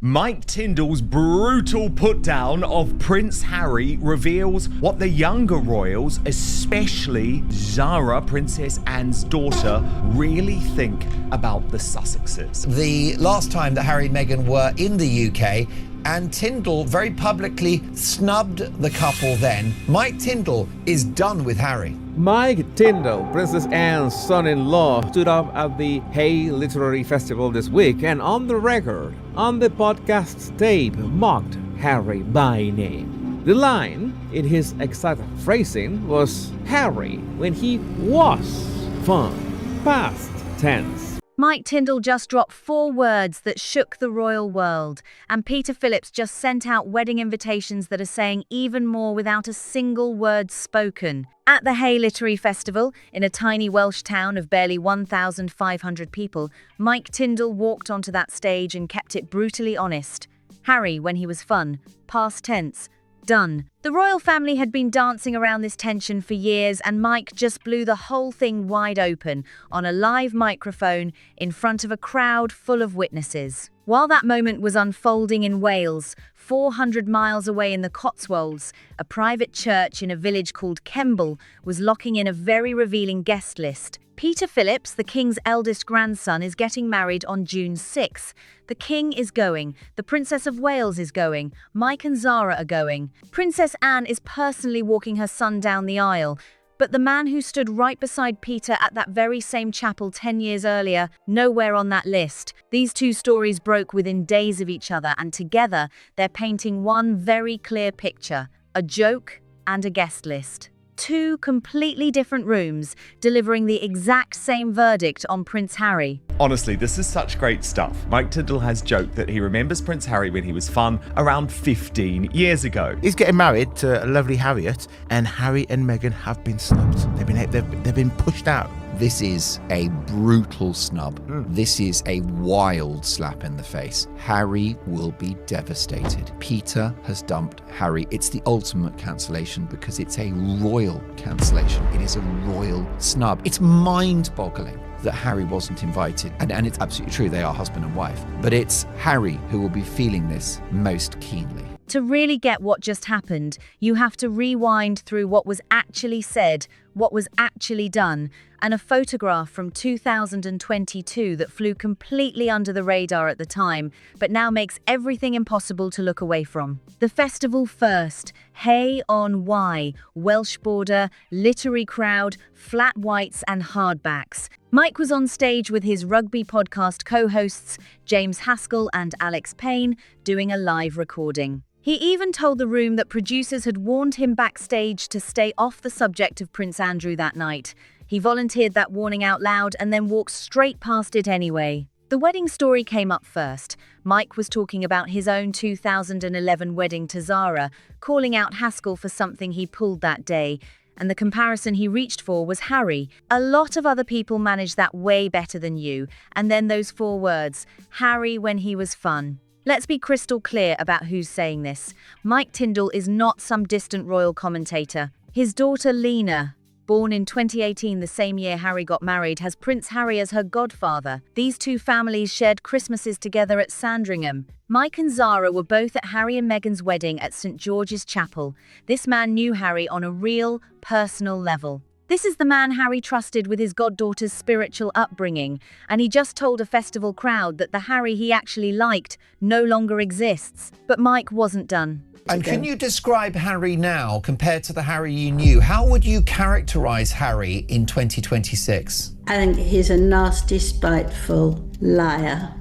Mike Tindall's brutal put-down of Prince Harry reveals what the younger royals, especially Zara, Princess Anne's daughter, really think about the Sussexes. The last time that Harry and Meghan were in the UK, and Tindall very publicly snubbed the couple then. Mike Tindall is done with Harry. Mike Tindall, Princess Anne's son-in-law, stood up at the Hay Literary Festival this week and on the record, on the podcast's tape, mocked Harry by name. The line, in his exact phrasing, was Harry when he was fun. Past tense. Mike Tindall just dropped 4 words that shook the royal world, and Peter Phillips just sent out wedding invitations that are saying even more without a single word spoken. At the Hay Literary Festival, in a tiny Welsh town of barely 1,500 people, Mike Tindall walked onto that stage and kept it brutally honest. Harry when he was fun, past tense. Done. The royal family had been dancing around this tension for years, and Mike just blew the whole thing wide open on a live microphone in front of a crowd full of witnesses. While that moment was unfolding in Wales, 400 miles away in the Cotswolds, a private church in a village called Kemble was locking in a very revealing guest list. Peter Phillips, the King's eldest grandson, is getting married on June 6. The King is going, the Princess of Wales is going, Mike and Zara are going. Princess Anne is personally walking her son down the aisle. But the man who stood right beside Peter at that very same chapel 10 years earlier, nowhere on that list. These two stories broke within days of each other, and together they're painting one very clear picture: a joke and a guest list. 2 completely different rooms, delivering the exact same verdict on Prince Harry. Honestly, this is such great stuff. Mike Tindall has joked that he remembers Prince Harry when he was fun around 15 years ago. He's getting married to a lovely Harriet, and Harry and Meghan have been snubbed. They've been pushed out. This is a brutal snub. This is a wild slap in the face. Harry will be devastated. Peter has dumped Harry. It's the ultimate cancellation because it's a royal cancellation. It is a royal snub. It's mind-boggling that Harry wasn't invited. And it's absolutely true, they are husband and wife. But it's Harry who will be feeling this most keenly. To really get what just happened, you have to rewind through what was actually said, what was actually done, and a photograph from 2022 that flew completely under the radar at the time, but now makes everything impossible to look away from. The festival first, Hay on Wye, Welsh border, literary crowd, flat whites and hardbacks. Mike was on stage with his rugby podcast co-hosts, James Haskell and Alex Payne, doing a live recording. He even told the room that producers had warned him backstage to stay off the subject of Prince Andrew that night. He volunteered that warning out loud and then walked straight past it anyway. The wedding story came up first. Mike was talking about his own 2011 wedding to Zara, calling out Haskell for something he pulled that day. And the comparison he reached for was Harry. A lot of other people managed that way better than you. And then those 4 words, Harry when he was fun. Let's be crystal clear about who's saying this. Mike Tindall is not some distant royal commentator. His daughter Lena, born in 2018, the same year Harry got married, has Prince Harry as her godfather. These 2 families shared Christmases together at Sandringham. Mike and Zara were both at Harry and Meghan's wedding at St. George's Chapel. This man knew Harry on a real, personal level. This is the man Harry trusted with his goddaughter's spiritual upbringing, and he just told a festival crowd that the Harry he actually liked no longer exists. But Mike wasn't done. And can you describe Harry now compared to the Harry you knew? How would you characterise Harry in 2026? I think he's a nasty, spiteful liar.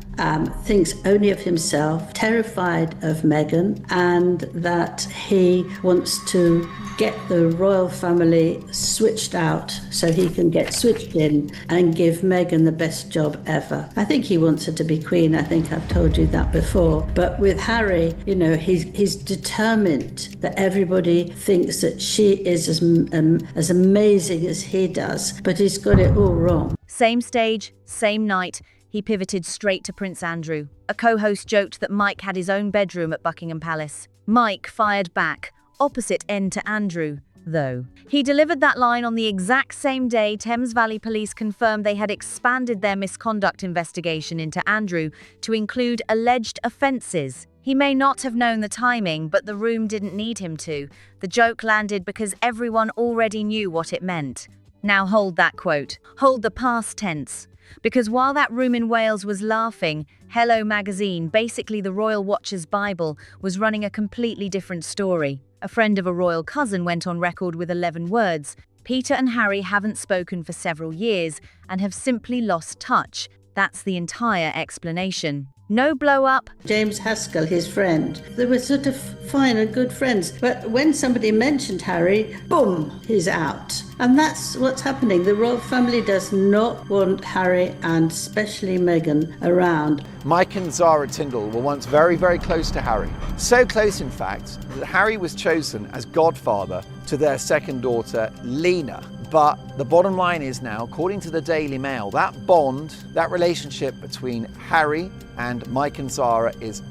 Thinks only of himself, terrified of Meghan, and that he wants to get the royal family switched out so he can get switched in and give Meghan the best job ever. I think he wants her to be queen. I think I've told you that before. But with Harry, you know, he's determined that everybody thinks that she is as amazing as he does, but he's got it all wrong. Same stage, same night. He pivoted straight to Prince Andrew. A co-host joked that Mike had his own bedroom at Buckingham Palace. Mike fired back, opposite end to Andrew. though. He delivered that line on the exact same day Thames Valley Police confirmed they had expanded their misconduct investigation into Andrew to include alleged offences. He may not have known the timing, but the room didn't need him to. The joke landed because everyone already knew what it meant. Now hold that quote. Hold the past tense. Because while that room in Wales was laughing, Hello magazine, basically the Royal Watcher's Bible, was running a completely different story. A friend of a royal cousin went on record with 11 words. Peter and Harry haven't spoken for several years and have simply lost touch. That's the entire explanation. No blow-up. James Haskell, his friend, they were sort of fine and good friends. But when somebody mentioned Harry, boom, he's out. And that's what's happening. The royal family does not want Harry and especially Meghan around. Mike and Zara Tindall were once very, very close to Harry. So close, in fact, that Harry was chosen as godfather to their second daughter, Lena. But the bottom line is now, according to the Daily Mail, that bond, that relationship between Harry and Mike and Zara it's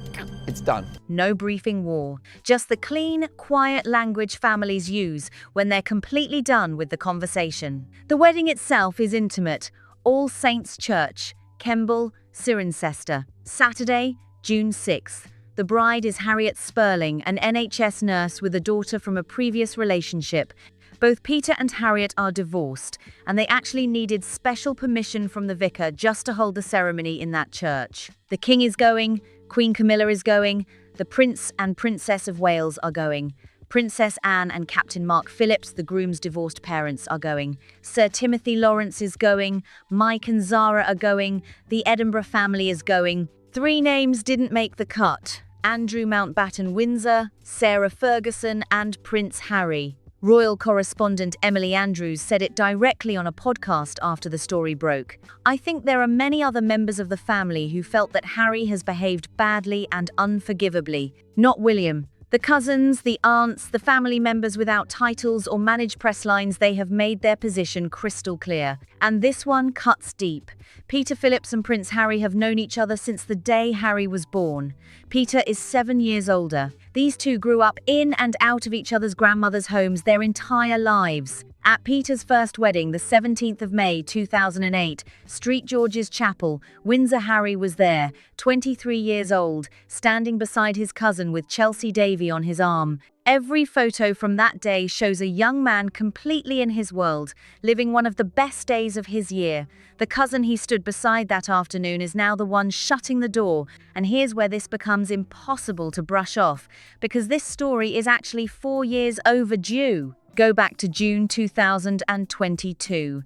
done. No briefing war, just the clean, quiet language families use when they're completely done with the conversation. The wedding itself is intimate. All Saints Church, Kemble, Cirencester. Saturday, June 6th. The bride is Harriet Sperling, an NHS nurse with a daughter from a previous relationship. Both Peter and Harriet are divorced, and they actually needed special permission from the vicar just to hold the ceremony in that church. The King is going, Queen Camilla is going, the Prince and Princess of Wales are going. Princess Anne and Captain Mark Phillips, the groom's divorced parents, are going. Sir Timothy Lawrence is going. Mike and Zara are going. The Edinburgh family is going. 3 names didn't make the cut. Andrew Mountbatten Windsor, Sarah Ferguson, and Prince Harry. Royal correspondent Emily Andrews said it directly on a podcast after the story broke. I think there are many other members of the family who felt that Harry has behaved badly and unforgivably. Not William. The cousins, the aunts, the family members without titles or managed press lines, they have made their position crystal clear. And this one cuts deep. Peter Phillips and Prince Harry have known each other since the day Harry was born. Peter is 7 years older. These two grew up in and out of each other's grandmothers' homes their entire lives. At Peter's first wedding, the 17th of May 2008, St George's Chapel, Windsor, Harry was there, 23 years old, standing beside his cousin with Chelsea Davy on his arm. Every photo from that day shows a young man completely in his world, living one of the best days of his year. The cousin he stood beside that afternoon is now the one shutting the door, and here's where this becomes impossible to brush off, because this story is actually 4 years overdue. Go back to June 2022.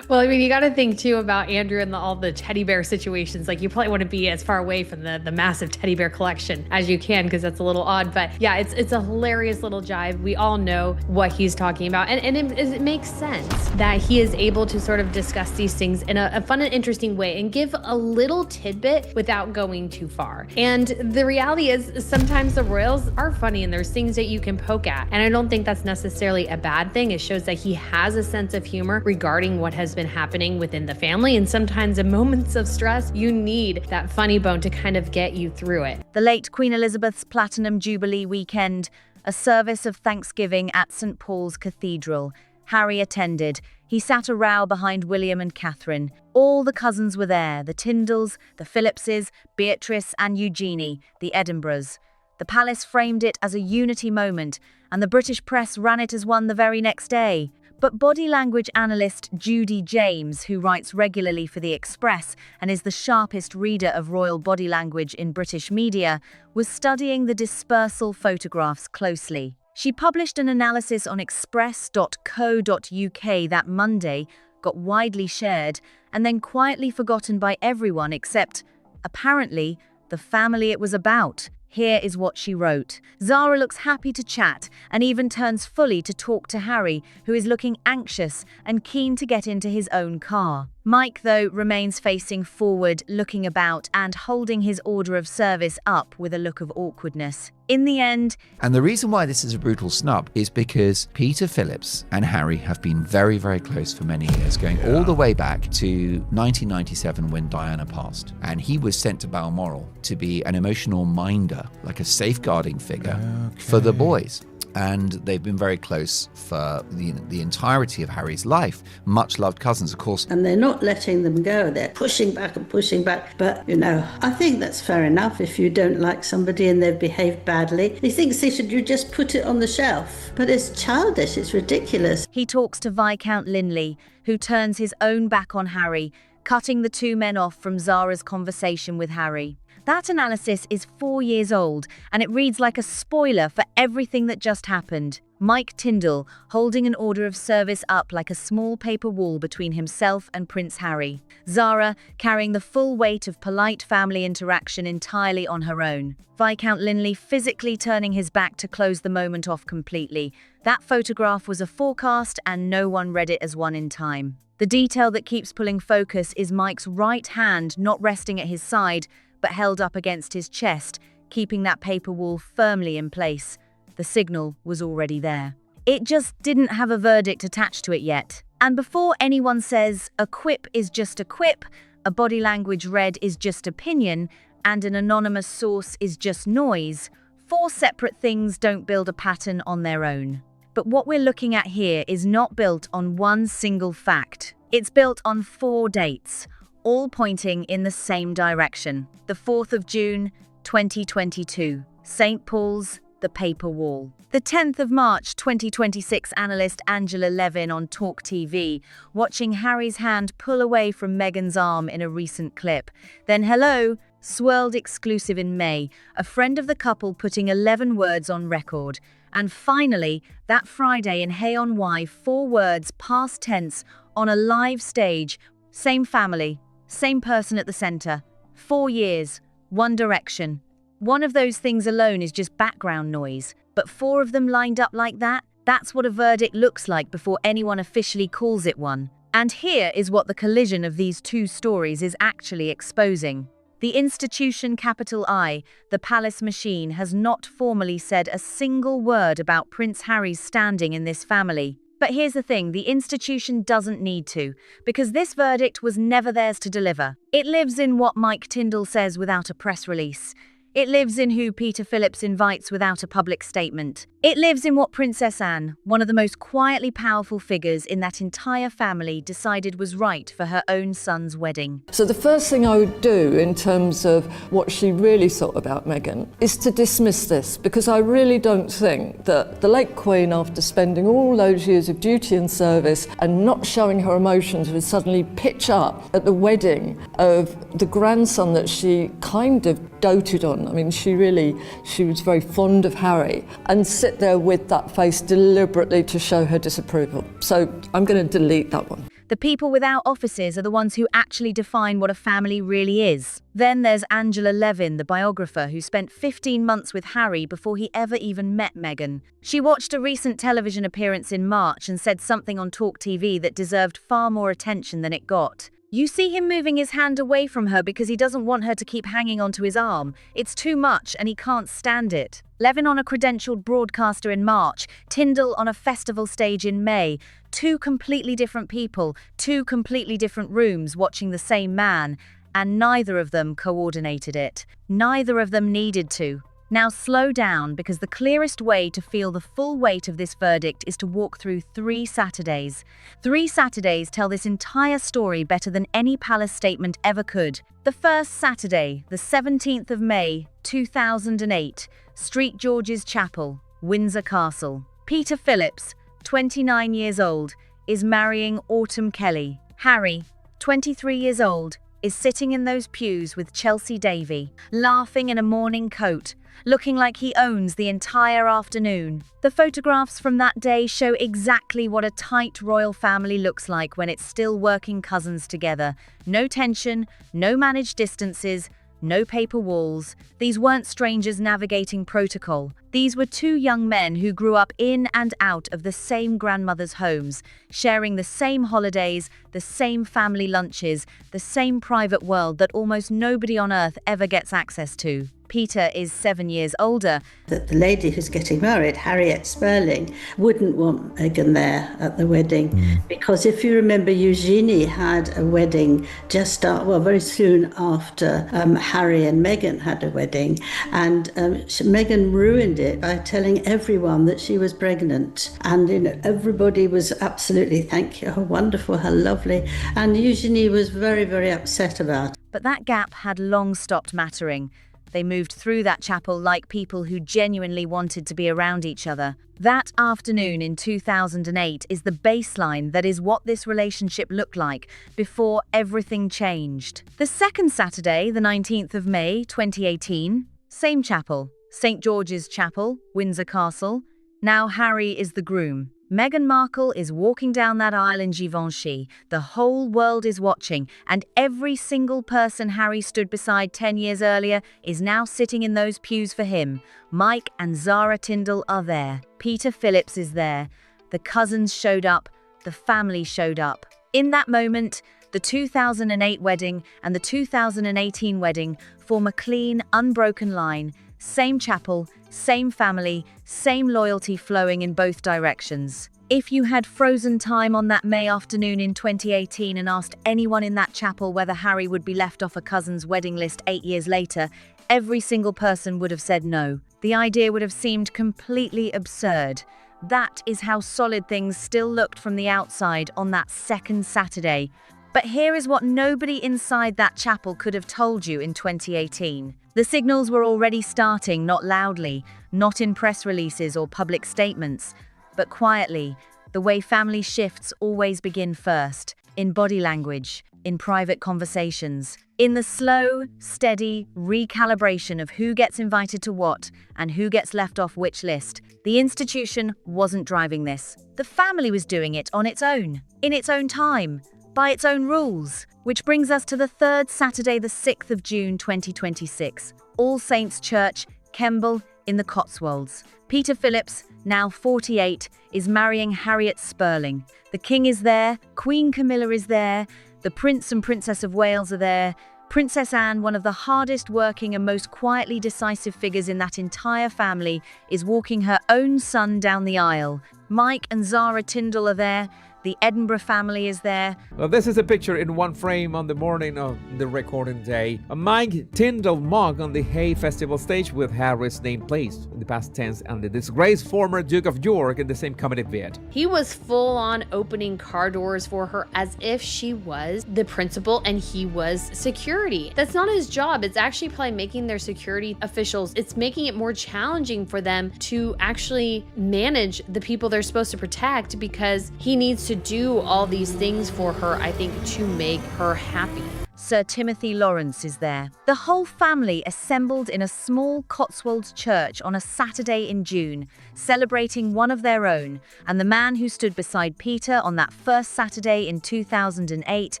Well, I mean, you got to think too about Andrew and all the teddy bear situations. Like, you probably want to be as far away from the massive teddy bear collection as you can, because that's a little odd. But yeah, it's a hilarious little jibe. We all know what he's talking about, and it makes sense that he is able to sort of discuss these things in a fun and interesting way and give a little tidbit without going too far. And the reality is, sometimes the royals are funny, and there's things that you can poke at, and I don't think that's necessarily a bad thing. It shows that he has a sense of humor regarding what has been happening within the family, and sometimes in moments of stress, you need that funny bone to kind of get you through it. The late Queen Elizabeth's Platinum Jubilee weekend, a service of Thanksgiving at St Paul's Cathedral. Harry attended. He sat a row behind William and Catherine. All the cousins were there, the Tindalls, the Phillipses, Beatrice and Eugenie, the Edinburghs. The palace framed it as a unity moment, and the British press ran it as one the very next day. But body language analyst Judy James, who writes regularly for The Express and is the sharpest reader of royal body language in British media, was studying the dispersal photographs closely. She published an analysis on express.co.uk that Monday, got widely shared, and then quietly forgotten by everyone except, apparently, the family it was about. Here is what she wrote. Zara looks happy to chat and even turns fully to talk to Harry, who is looking anxious and keen to get into his own car. Mike, though, remains facing forward, looking about and holding his order of service up with a look of awkwardness. In the end... And the reason why this is a brutal snub is because Peter Phillips and Harry have been very, very close for many years, going all the way back to 1997 when Diana passed. And he was sent to Balmoral to be an emotional minder, like a safeguarding figure for the boys. and they've been very close for the entirety of Harry's life. Much loved cousins, of course. And they're not letting them go. They're pushing back and pushing back. But, I think that's fair enough. If you don't like somebody and they've behaved badly, he thinks you just put it on the shelf. But it's childish. It's ridiculous. He talks to Viscount Linley, who turns his own back on Harry, cutting the two men off from Zara's conversation with Harry. That analysis is 4 years old, and it reads like a spoiler for everything that just happened. Mike Tindall holding an order of service up like a small paper wall between himself and Prince Harry. Zara carrying the full weight of polite family interaction entirely on her own. Viscount Linley physically turning his back to close the moment off completely. That photograph was a forecast, and no one read it as one in time. The detail that keeps pulling focus is Mike's right hand not resting at his side, but held up against his chest, keeping that paper wall firmly in place. The signal was already there. It just didn't have a verdict attached to it yet. And before anyone says a quip is just a quip, a body language read is just opinion, and an anonymous source is just noise, 4 separate things don't build a pattern on their own. But what we're looking at here is not built on one single fact. It's built on 4 dates, all pointing in the same direction. The 4th of June, 2022, St. Paul's, the paper wall. The 10th of March, 2026, analyst Angela Levin on Talk TV, watching Harry's hand pull away from Meghan's arm in a recent clip. Then hello, swirled exclusive in May, a friend of the couple putting 11 words on record. And finally, that Friday in Hey on Why, 4 words past tense on a live stage. Same family, same person at the center. 4 years, one direction. One of those things alone is just background noise, but 4 of them lined up like that, that's what a verdict looks like before anyone officially calls it one. And here is what the collision of these 2 stories is actually exposing. The institution capital I, the palace machine, has not formally said a single word about Prince Harry's standing in this family. But here's the thing, the institution doesn't need to, because this verdict was never theirs to deliver. It lives in what Mike Tindall says without a press release. It lives in who Peter Phillips invites without a public statement. It lives in what Princess Anne, one of the most quietly powerful figures in that entire family, decided was right for her own son's wedding. So the first thing I would do in terms of what she really thought about Meghan is to dismiss this, because I really don't think that the late Queen, after spending all those years of duty and service and not showing her emotions, would suddenly pitch up at the wedding of the grandson that she kind of doted on. I mean, she was very fond of Harry, and sit there with that face deliberately to show her disapproval. So I'm going to delete that one. The people without offices are the ones who actually define what a family really is. Then there's Angela Levin, the biographer, who spent 15 months with Harry before he ever even met Meghan. She watched a recent television appearance in March and said something on Talk TV that deserved far more attention than it got. You see him moving his hand away from her because he doesn't want her to keep hanging onto his arm. It's too much and he can't stand it. Levin on a credentialed broadcaster in March, Tindall on a festival stage in May. 2 completely different people, 2 completely different rooms watching the same man, and neither of them coordinated it. Neither of them needed to. Now slow down, because the clearest way to feel the full weight of this verdict is to walk through 3 Saturdays. 3 Saturdays tell this entire story better than any palace statement ever could. The first Saturday, the 17th of May, 2008, St. George's Chapel, Windsor Castle. Peter Phillips, 29 years old, is marrying Autumn Kelly. Harry, 23 years old, is sitting in those pews with Chelsea Davy, laughing in a morning coat, looking like he owns the entire afternoon. The photographs from that day show exactly what a tight royal family looks like when it's still working cousins together. No tension, no managed distances, no paper walls. These weren't strangers navigating protocol. These were 2 young men who grew up in and out of the same grandmother's homes, sharing the same holidays, the same family lunches, the same private world that almost nobody on earth ever gets access to. Peter is 7 years older. That the lady who's getting married, Harriet Sperling, wouldn't want Meghan there at the wedding because if you remember, Eugenie had a wedding very soon after Harry and Meghan had a wedding, and Meghan ruined it by telling everyone that she was pregnant, and everybody was absolutely, thank you, how wonderful, how lovely, and Eugenie was very, very upset about it. But that gap had long stopped mattering. They moved through that chapel like people who genuinely wanted to be around each other. That afternoon in 2008 is the baseline that is what this relationship looked like before everything changed. The second Saturday, the 19th of May, 2018, same chapel, St. George's Chapel, Windsor Castle. Now Harry is the groom. Meghan Markle is walking down that aisle in Givenchy. The whole world is watching, and every single person Harry stood beside 10 years earlier is now sitting in those pews for him. Mike and Zara Tindall are there. Peter Phillips is there. The cousins showed up. The family showed up. In that moment, the 2008 wedding and the 2018 wedding form a clean, unbroken line. Same chapel, same family, same loyalty flowing in both directions. If you had frozen time on that May afternoon in 2018 and asked anyone in that chapel whether Harry would be left off a cousin's wedding list 8 years later, every single person would have said no. The idea would have seemed completely absurd. That is how solid things still looked from the outside on that second Saturday. But here is what nobody inside that chapel could have told you in 2018. The signals were already starting, not loudly, not in press releases or public statements, but quietly, the way family shifts always begin first, in body language, in private conversations, in the slow, steady recalibration of who gets invited to what and who gets left off which list. The institution wasn't driving this. The family was doing it on its own, in its own time, by its own rules. Which brings us to the third Saturday, the 6th of June 2026. All Saints Church, Kemble, in the Cotswolds. Peter Phillips, now 48, is marrying Harriet Sperling. The King is there, Queen Camilla is there, the Prince and Princess of Wales are there, Princess Anne, one of the hardest working and most quietly decisive figures in that entire family, is walking her own son down the aisle. Mike and Zara Tindall are there. The Edinburgh family is there. Well, this is a picture in one frame on the morning of the recording day. A Mike Tindall mug on the Hay Festival stage with Harry's name placed in the past tense and the disgraced former Duke of York in the same comedic vid. He was full on opening car doors for her as if she was the principal and he was security. That's not his job. It's actually probably making their security officials, it's making it more challenging for them to actually manage the people they're supposed to protect because he needs to do all these things for her, I think, to make her happy. Sir Timothy Lawrence is there. The whole family assembled in a small Cotswolds church on a Saturday in June, celebrating one of their own, and the man who stood beside Peter on that first Saturday in 2008,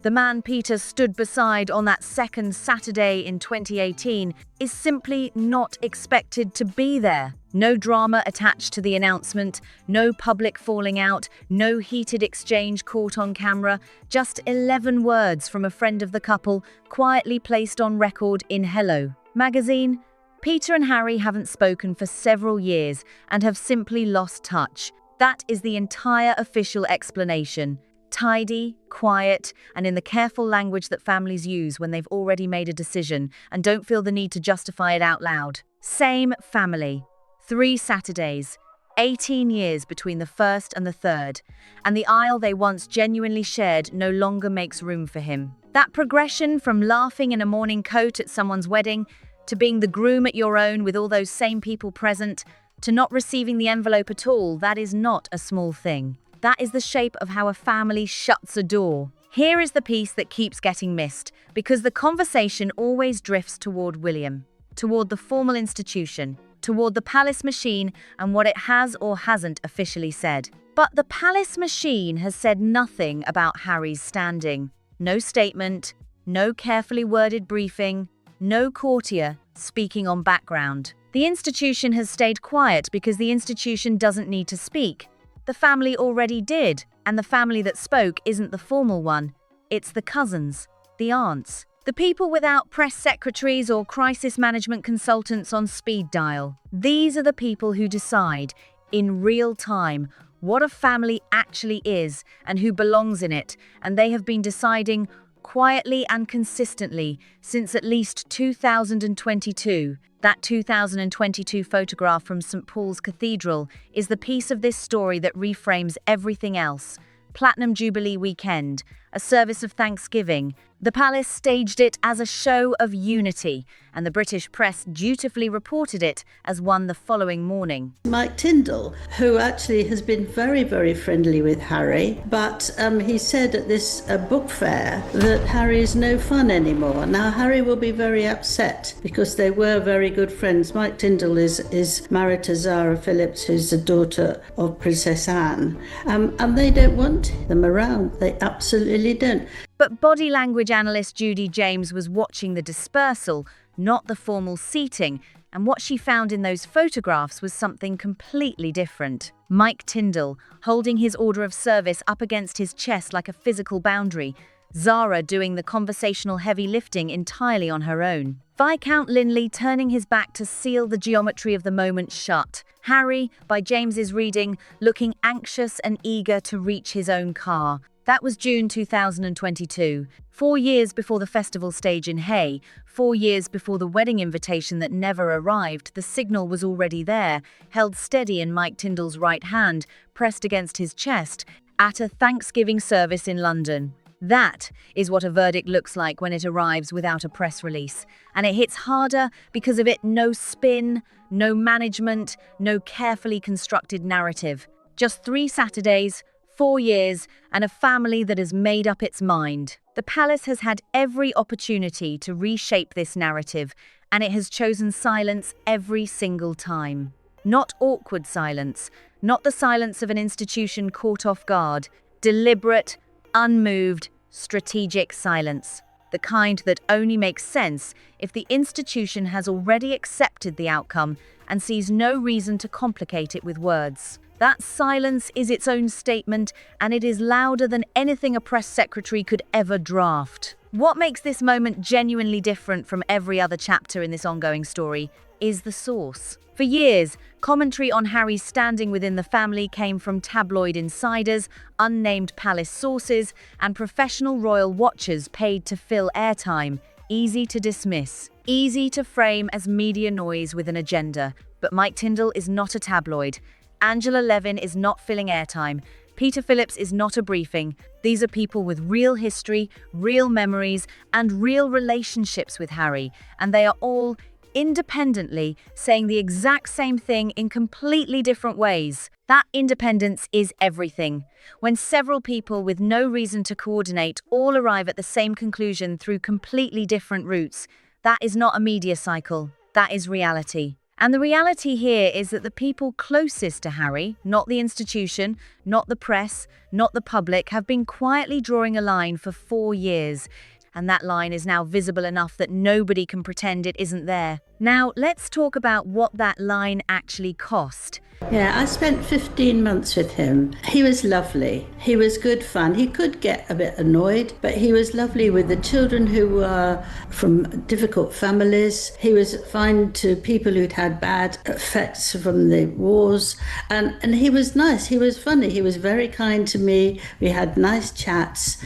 the man Peter stood beside on that second Saturday in 2018, is simply not expected to be there. No drama attached to the announcement, no public falling out, no heated exchange caught on camera, just 11 words from a friend of the couple, quietly placed on record in Hello magazine. Peter and Harry haven't spoken for several years and have simply lost touch. That is the entire official explanation. Tidy, quiet, and in the careful language that families use when they've already made a decision and don't feel the need to justify it out loud. Same family. 3 Saturdays, 18 years between the first and the third, and the aisle they once genuinely shared no longer makes room for him. That progression from laughing in a morning coat at someone's wedding, to being the groom at your own with all those same people present, to not receiving the envelope at all, that is not a small thing. That is the shape of how a family shuts a door. Here is the piece that keeps getting missed, because the conversation always drifts toward William, toward the formal institution, toward the palace machine and what it has or hasn't officially said. But the palace machine has said nothing about Harry's standing. No statement, no carefully worded briefing, no courtier speaking on background. The institution has stayed quiet because the institution doesn't need to speak. The family already did, and the family that spoke isn't the formal one. It's the cousins, the aunts, The people without press secretaries or crisis management consultants on speed dial. These are the people who decide, in real time, what a family actually is and who belongs in it, and they have been deciding quietly and consistently since at least 2022. That 2022 photograph from St. Paul's Cathedral is the piece of this story that reframes everything else. Platinum Jubilee weekend, a service of thanksgiving. The palace staged it as a show of unity, and the British press dutifully reported it as one the following morning. Mike Tindall, who actually has been very, very friendly with Harry, but he said at this book fair that Harry is no fun anymore. Now, Harry will be very upset because they were very good friends. Mike Tindall is married to Zara Phillips, who's the daughter of Princess Anne, and they don't want them around. They absolutely don't. But body language analyst Judy James was watching the dispersal, not the formal seating, and what she found in those photographs was something completely different. Mike Tindall, holding his order of service up against his chest like a physical boundary, Zara doing the conversational heavy lifting entirely on her own. Viscount Linley turning his back to seal the geometry of the moment shut. Harry, by James's reading, looking anxious and eager to reach his own car. That was June 2022, 4 years before the festival stage in Hay, 4 years before the wedding invitation that never arrived. The signal was already there, held steady in Mike Tindall's right hand, pressed against his chest, at a Thanksgiving service in London. That is what a verdict looks like when it arrives without a press release. And it hits harder because of it. No spin, no management, no carefully constructed narrative. Just 3 Saturdays, 4 years, and a family that has made up its mind. The palace has had every opportunity to reshape this narrative, and it has chosen silence every single time. Not awkward silence, not the silence of an institution caught off guard, deliberate, unmoved, strategic silence. The kind that only makes sense if the institution has already accepted the outcome and sees no reason to complicate it with words. That silence is its own statement, and it is louder than anything a press secretary could ever draft. What makes this moment genuinely different from every other chapter in this ongoing story is the source. For years, commentary on Harry's standing within the family came from tabloid insiders, unnamed palace sources, and professional royal watchers paid to fill airtime. Easy to dismiss, easy to frame as media noise with an agenda. But Mike Tindall is not a tabloid. Angela Levin is not filling airtime. Peter Phillips is not a briefing. These are people with real history, real memories, and real relationships with Harry, and they are all independently saying the exact same thing in completely different ways. That independence is everything. When several people with no reason to coordinate all arrive at the same conclusion through completely different routes, that is not a media cycle, that is reality. And the reality here is that the people closest to Harry, not the institution, not the press, not the public, have been quietly drawing a line for 4 years. And that line is now visible enough that nobody can pretend it isn't there. Now, let's talk about what that line actually cost. Yeah, I spent 15 months with him. He was lovely. He was good fun. He could get a bit annoyed, but he was lovely with the children who were from difficult families. He was fine to people who'd had bad effects from the wars. And he was nice. He was funny. He was very kind to me. We had nice chats.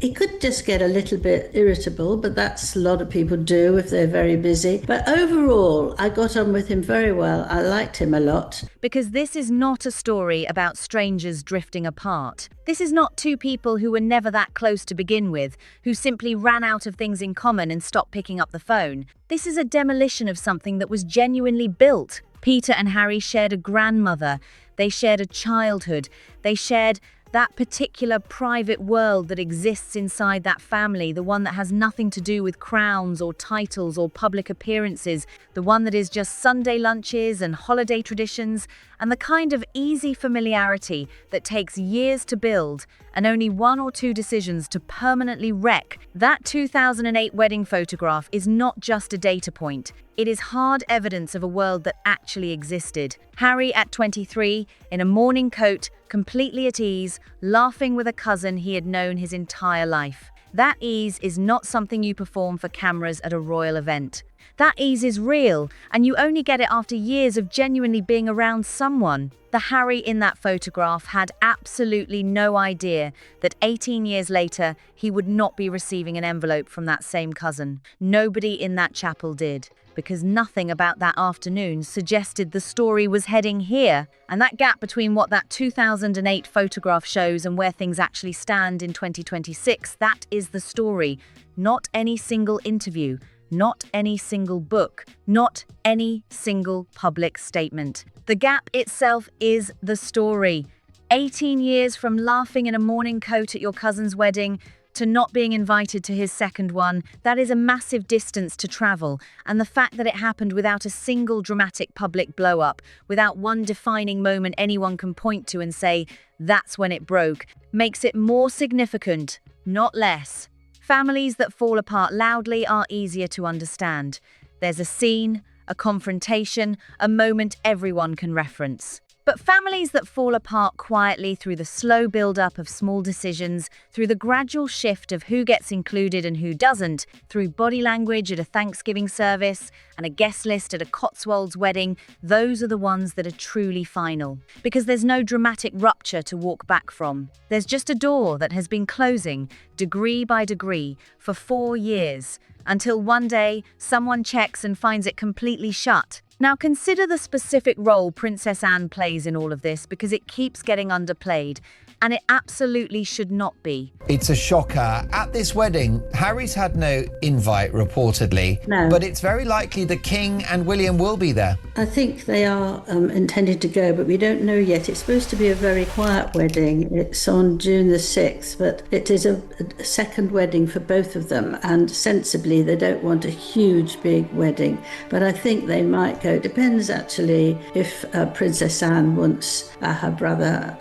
He could just get a little bit irritable, but that's a lot of people do if they're very busy. But overall, I got on with him very well. I liked him a lot. Because this is not a story about strangers drifting apart. This is not two people who were never that close to begin with, who simply ran out of things in common and stopped picking up the phone. This is a demolition of something that was genuinely built. Peter and Harry shared a grandmother. They shared a childhood. They shared that particular private world that exists inside that family, the one that has nothing to do with crowns or titles or public appearances, the one that is just Sunday lunches and holiday traditions, and the kind of easy familiarity that takes years to build and only 1 or 2 decisions to permanently wreck. That 2008 wedding photograph is not just a data point. It is hard evidence of a world that actually existed. Harry at 23, in a morning coat, completely at ease, laughing with a cousin he had known his entire life. That ease is not something you perform for cameras at a royal event. That ease is real, and you only get it after years of genuinely being around someone. The Harry in that photograph had absolutely no idea that 18 years later, he would not be receiving an envelope from that same cousin. Nobody in that chapel did, because nothing about that afternoon suggested the story was heading here. And that gap between what that 2008 photograph shows and where things actually stand in 2026, that is the story. Not any single interview. Not any single book, not any single public statement. The gap itself is the story. 18 years from laughing in a morning coat at your cousin's wedding to not being invited to his second one, that is a massive distance to travel. And the fact that it happened without a single dramatic public blow-up, without one defining moment anyone can point to and say, that's when it broke, makes it more significant, not less. Families that fall apart loudly are easier to understand. There's a scene, a confrontation, a moment everyone can reference. But families that fall apart quietly through the slow build-up of small decisions, through the gradual shift of who gets included and who doesn't, through body language at a Thanksgiving service and a guest list at a Cotswolds wedding, those are the ones that are truly final. Because there's no dramatic rupture to walk back from. There's just a door that has been closing, degree by degree, for 4 years, until one day someone checks and finds it completely shut. Now consider the specific role Princess Anne plays in all of this, because it keeps getting underplayed, and it absolutely should not be. It's a shocker. At this wedding, Harry's had no invite, reportedly. No. But it's very likely the King and William will be there. I think they are intended to go, but we don't know yet. It's supposed to be a very quiet wedding. It's on June the 6th, but it is a second wedding for both of them, and sensibly they don't want a huge, big wedding. But I think they might go. It depends, actually, if Princess Anne wants her brother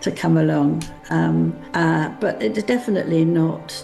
to come along. But it's definitely not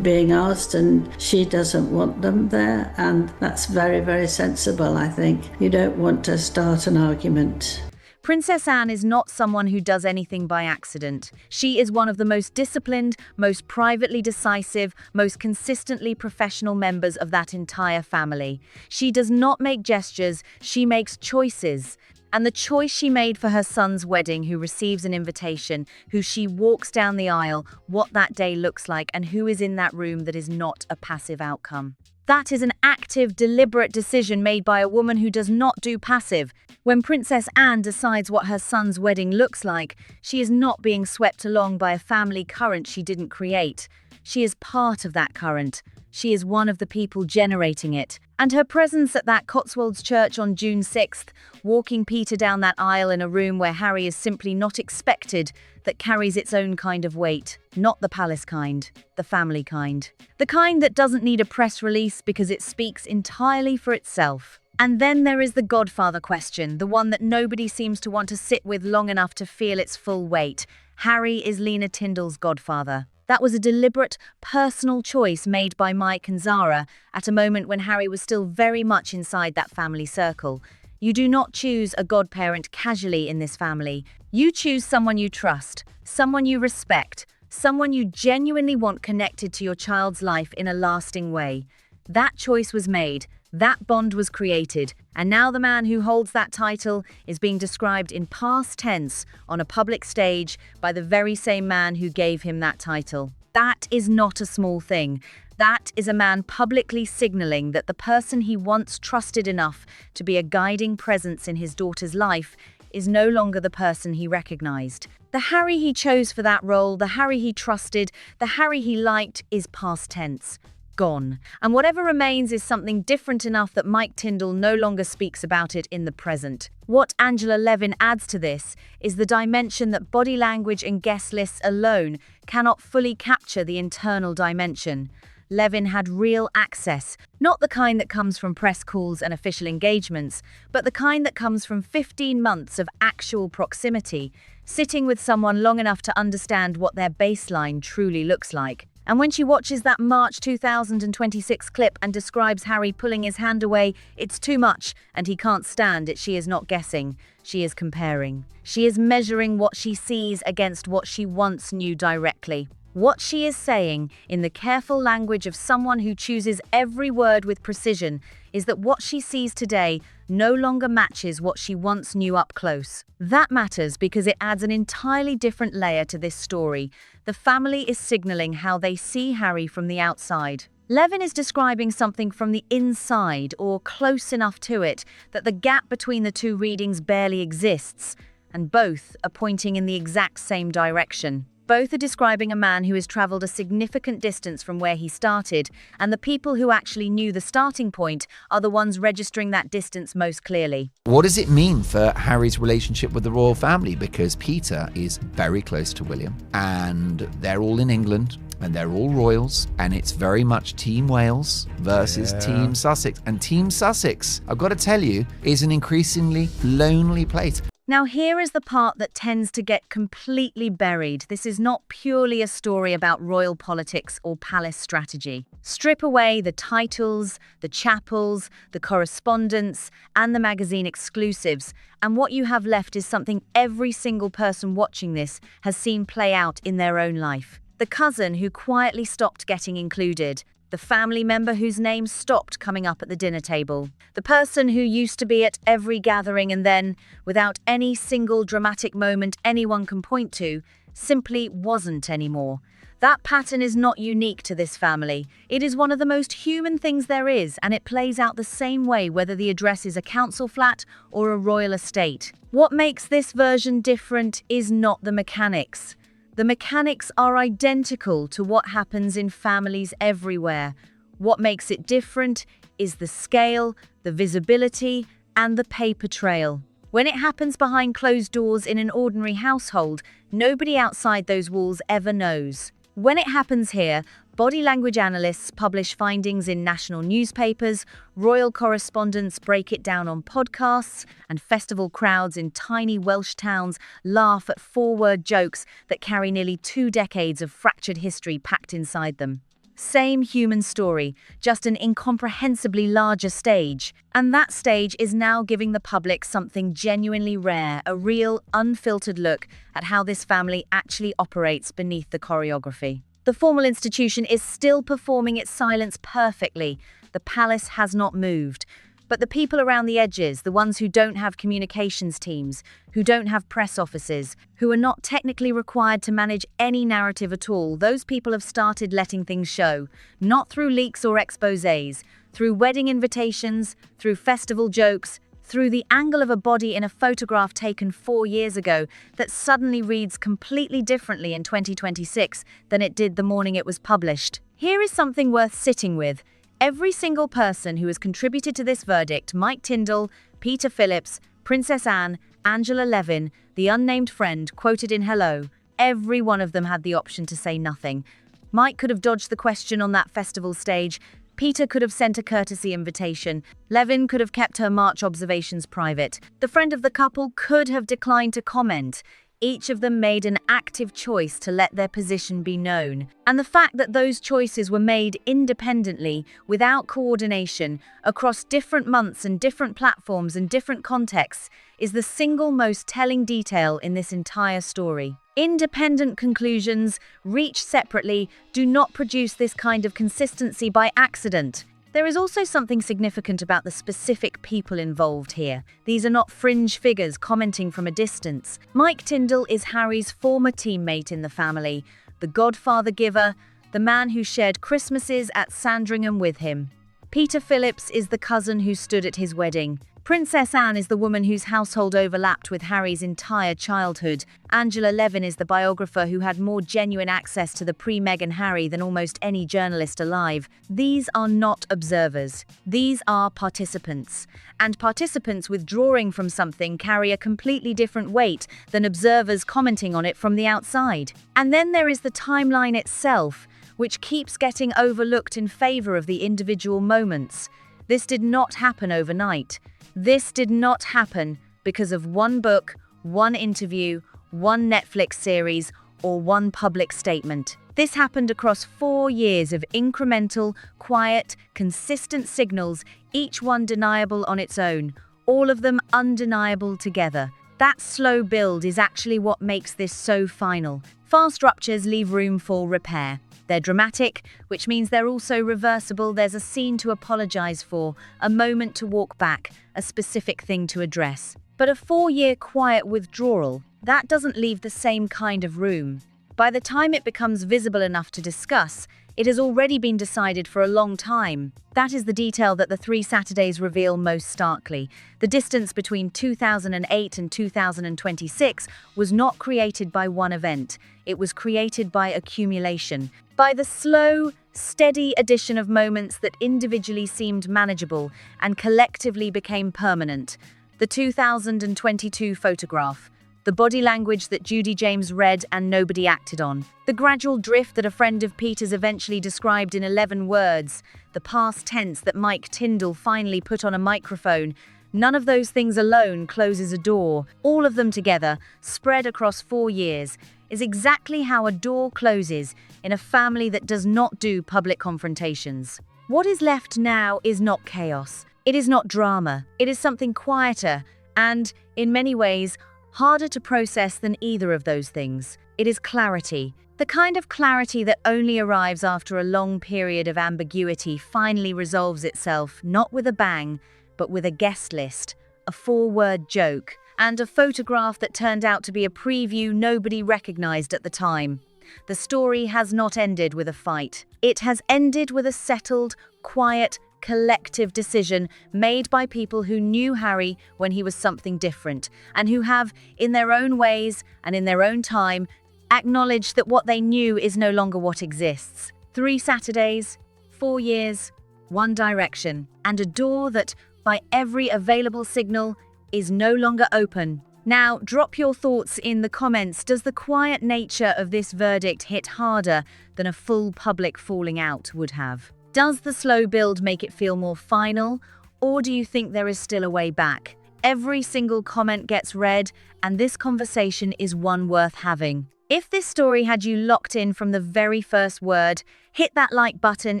being asked, and she doesn't want them there, and that's very, very sensible, I think. You don't want to start an argument. Princess Anne is not someone who does anything by accident. She is one of the most disciplined, most privately decisive, most consistently professional members of that entire family. She does not make gestures, she makes choices. And the choice she made for her son's wedding, who receives an invitation, who she walks down the aisle, what that day looks like, and who is in that room, that is not a passive outcome. That is an active, deliberate decision made by a woman who does not do passive. When Princess Anne decides what her son's wedding looks like, she is not being swept along by a family current she didn't create. She is part of that current. She is one of the people generating it. And her presence at that Cotswolds church on June 6th, walking Peter down that aisle in a room where Harry is simply not expected, that carries its own kind of weight. Not the palace kind, the family kind. The kind that doesn't need a press release because it speaks entirely for itself. And then there is the godfather question, the one that nobody seems to want to sit with long enough to feel its full weight. Harry is Lena Tindall's godfather. That was a deliberate, personal choice made by Mike and Zara at a moment when Harry was still very much inside that family circle. You do not choose a godparent casually in this family. You choose someone you trust, someone you respect, someone you genuinely want connected to your child's life in a lasting way. That choice was made. That bond was created, and now the man who holds that title is being described in past tense on a public stage by the very same man who gave him that title. That is not a small thing. That is a man publicly signaling that the person he once trusted enough to be a guiding presence in his daughter's life is no longer the person he recognized. The Harry he chose for that role, the Harry he trusted, the Harry he liked is past tense. Gone. And whatever remains is something different enough that Mike Tindall no longer speaks about it in the present. What Angela Levin adds to this is the dimension that body language and guest lists alone cannot fully capture the internal dimension. Levin had real access, not the kind that comes from press calls and official engagements, but the kind that comes from 15 months of actual proximity, sitting with someone long enough to understand what their baseline truly looks like. And when she watches that March 2026 clip and describes Harry pulling his hand away, it's too much, and he can't stand it. She is not guessing. She is comparing. She is measuring what she sees against what she once knew directly. What she is saying, in the careful language of someone who chooses every word with precision, is that what she sees today no longer matches what she once knew up close. That matters because it adds an entirely different layer to this story. The family is signaling how they see Harry from the outside. Levin is describing something from the inside, or close enough to it, that the gap between the two readings barely exists, and both are pointing in the exact same direction. Both are describing a man who has traveled a significant distance from where he started, and the people who actually knew the starting point are the ones registering that distance most clearly. What does it mean for Harry's relationship with the royal family? Because Peter is very close to William, and they're all in England, and they're all royals, and it's very much Team Wales versus Team Sussex. And Team Sussex, I've got to tell you, is an increasingly lonely place. Now here is the part that tends to get completely buried. This is not purely a story about royal politics or palace strategy. Strip away the titles, the chapels, the correspondence, and the magazine exclusives, and what you have left is something every single person watching this has seen play out in their own life. The cousin who quietly stopped getting included. The family member whose name stopped coming up at the dinner table. The person who used to be at every gathering and then, without any single dramatic moment anyone can point to, simply wasn't anymore. That pattern is not unique to this family. It is one of the most human things there is, and it plays out the same way whether the address is a council flat or a royal estate. What makes this version different is not the mechanics. The mechanics are identical to what happens in families everywhere. What makes it different is the scale, the visibility, and the paper trail. When it happens behind closed doors in an ordinary household, nobody outside those walls ever knows. When it happens here, body language analysts publish findings in national newspapers, royal correspondents break it down on podcasts, and festival crowds in tiny Welsh towns laugh at four-word jokes that carry nearly 2 decades of fractured history packed inside them. Same human story, just an incomprehensibly larger stage. And that stage is now giving the public something genuinely rare, a real, unfiltered look at how this family actually operates beneath the choreography. The formal institution is still performing its silence perfectly. The palace has not moved. But the people around the edges, the ones who don't have communications teams, who don't have press offices, who are not technically required to manage any narrative at all, those people have started letting things show. Not through leaks or exposés, through wedding invitations, through festival jokes, through the angle of a body in a photograph taken 4 years ago that suddenly reads completely differently in 2026 than it did the morning it was published. Here is something worth sitting with. Every single person who has contributed to this verdict, Mike Tindall, Peter Phillips, Princess Anne, Angela Levin, the unnamed friend quoted in Hello, every one of them had the option to say nothing. Mike could have dodged the question on that festival stage. Peter could have sent a courtesy invitation. Levin could have kept her March observations private. The friend of the couple could have declined to comment. Each of them made an active choice to let their position be known. And the fact that those choices were made independently, without coordination, across different months and different platforms and different contexts, is the single most telling detail in this entire story. Independent conclusions, reached separately, do not produce this kind of consistency by accident. There is also something significant about the specific people involved here. These are not fringe figures commenting from a distance. Mike Tindall is Harry's former teammate in the family, the godfather giver, the man who shared Christmases at Sandringham with him. Peter Phillips is the cousin who stood at his wedding. Princess Anne is the woman whose household overlapped with Harry's entire childhood. Angela Levin is the biographer who had more genuine access to the pre-Meghan Harry than almost any journalist alive. These are not observers. These are participants. And participants withdrawing from something carry a completely different weight than observers commenting on it from the outside. And then there is the timeline itself, which keeps getting overlooked in favor of the individual moments. This did not happen overnight. This did not happen because of one book, one interview, one Netflix series, or one public statement. This happened across 4 years of incremental, quiet, consistent signals, each one deniable on its own, all of them undeniable together. That slow build is actually what makes this so final. Fast ruptures leave room for repair. They're dramatic, which means they're also reversible. There's a scene to apologize for, a moment to walk back, a specific thing to address. But a 4-year quiet withdrawal, that doesn't leave the same kind of room. By the time it becomes visible enough to discuss, it has already been decided for a long time. That is the detail that the 3 Saturdays reveal most starkly. The distance between 2008 and 2026 was not created by one event. It was created by accumulation, by the slow, steady addition of moments that individually seemed manageable and collectively became permanent. The 2022 photograph. The body language that Judy James read and nobody acted on. The gradual drift that a friend of Peter's eventually described in 11 words. The past tense that Mike Tindall finally put on a microphone. None of those things alone closes a door. All of them together, spread across 4 years, is exactly how a door closes in a family that does not do public confrontations. What is left now is not chaos. It is not drama. It is something quieter and, in many ways, harder to process than either of those things. It is clarity. The kind of clarity that only arrives after a long period of ambiguity finally resolves itself, not with a bang, but with a guest list, a 4-word joke, and a photograph that turned out to be a preview nobody recognized at the time. The story has not ended with a fight. It has ended with a settled, quiet, collective decision made by people who knew Harry when he was something different, and who have, in their own ways and in their own time, acknowledged that what they knew is no longer what exists. 3 Saturdays, 4 years, one direction, and a door that, by every available signal, is no longer open. Now, drop your thoughts in the comments. Does the quiet nature of this verdict hit harder than a full public falling out would have? Does the slow build make it feel more final, or do you think there is still a way back? Every single comment gets read, and this conversation is one worth having. If this story had you locked in from the very first word, hit that like button.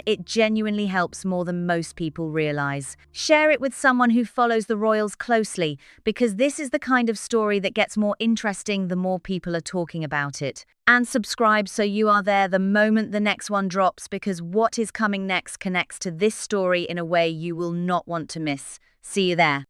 It genuinely helps more than most people realize. Share it with someone who follows the royals closely, because this is the kind of story that gets more interesting the more people are talking about it. And subscribe so you are there the moment the next one drops, because what is coming next connects to this story in a way you will not want to miss. See you there.